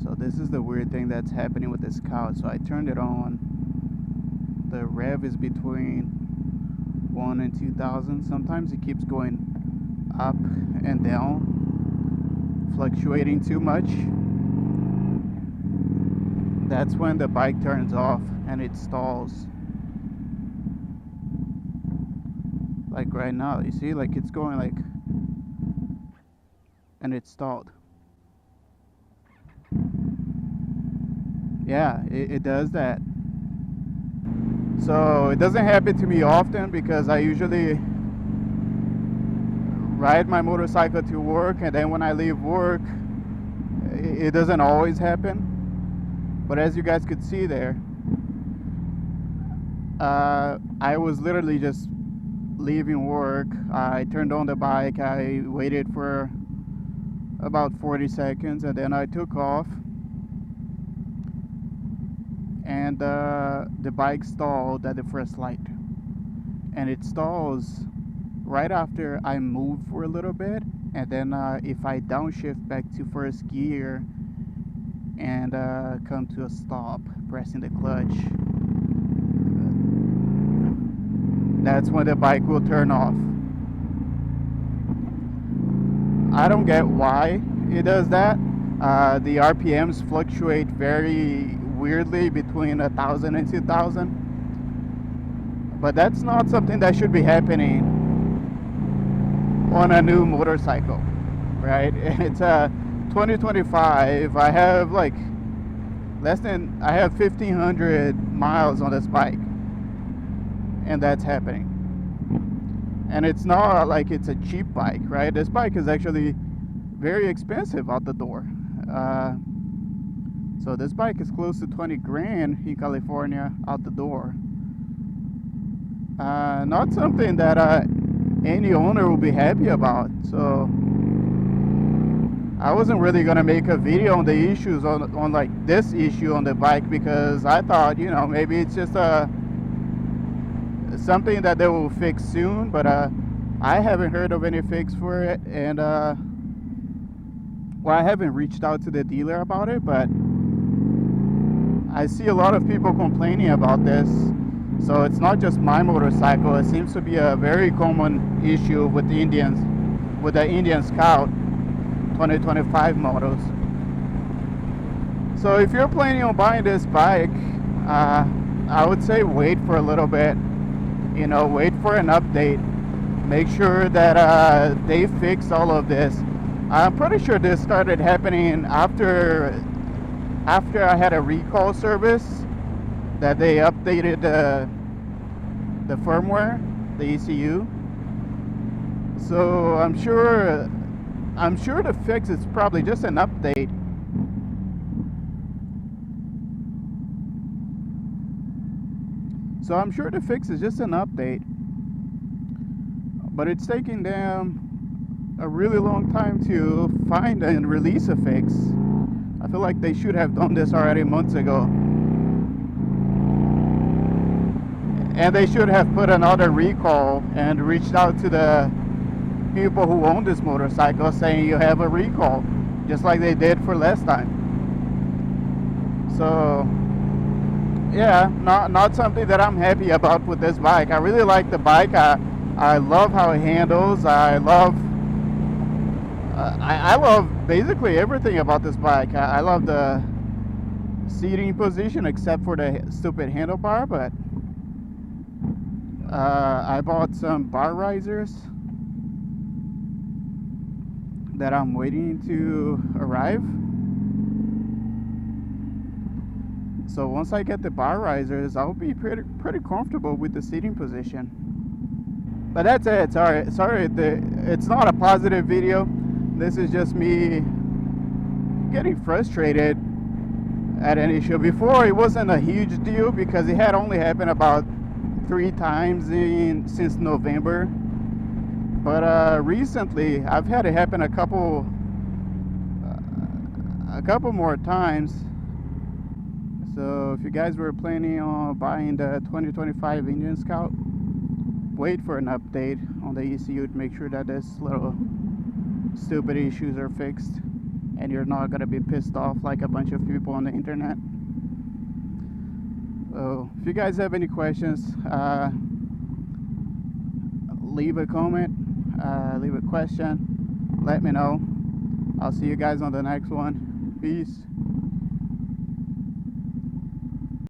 So this is the weird thing that's happening with this Scout. So I turned it on. The rev is between 1 and 2,000. Sometimes it keeps going up and down, fluctuating too much. That's when the bike turns off and it stalls. Like right now, you see, like it's going like, and it stalled. Yeah, it does that. So it doesn't happen to me often because I usually ride my motorcycle to work, and then when I leave work, it doesn't always happen. But as you guys could see there, I was literally just leaving work. I turned on the bike, I waited for about 40 seconds, and then I took off. And the bike stalled at the first light. And it stalls right after I move for a little bit, and then if I downshift back to first gear and come to a stop, pressing the clutch, that's when the bike will turn off. I don't get why it does that. The RPMs fluctuate very weirdly between 1,000 and 2,000, but that's not something that should be happening on a new motorcycle, right? It's 2025. I have like I have 1,500 miles on this bike, and that's happening. And it's not like it's a cheap bike, right? This bike is actually very expensive out the door. So this bike is close to 20 grand in California out the door. Not something that any owner will be happy about. So I wasn't really gonna make a video on the issues on like this issue on the bike, because I thought, you know, maybe it's just something that they will fix soon, but I haven't heard of any fix for it. And well, I haven't reached out to the dealer about it, but I see a lot of people complaining about this. So it's not just my motorcycle. It seems to be a very common issue with the Indian Scout 2025 models. So if you're planning on buying this bike, I would say wait for a little bit. You know, wait for an update. Make sure that they fix all of this. I'm pretty sure this started happening after I had a recall service, that they updated the firmware, the ECU. So I'm sure the fix is probably just an update. So I'm sure the fix is just an update, but it's taking them a really long time to find and release a fix. I feel like they should have done this already months ago. And they should have put another recall and reached out to the people who own this motorcycle saying you have a recall, just like they did for last time. So yeah, not something that I'm happy about with this bike. I really like the bike. I love how it handles. I love basically everything about this bike. I love the seating position, except for the stupid handlebar, but I bought some bar risers that I'm waiting to arrive. So once I get the bar risers, I'll be pretty comfortable with the seating position. But that's it. Sorry, it's not a positive video. This is just me getting frustrated at an issue. Before, it wasn't a huge deal because it had only happened about 3 times since November. But recently, I've had it happen a couple more times. So if you guys were planning on buying the 2025 Indian Scout, wait for an update on the ECU to make sure that this little stupid issues are fixed. and you're not gonna be pissed off like a bunch of people on the internet. So if you guys have any questions, leave a comment, leave a question, let me know. I'll see you guys on the next one. Peace.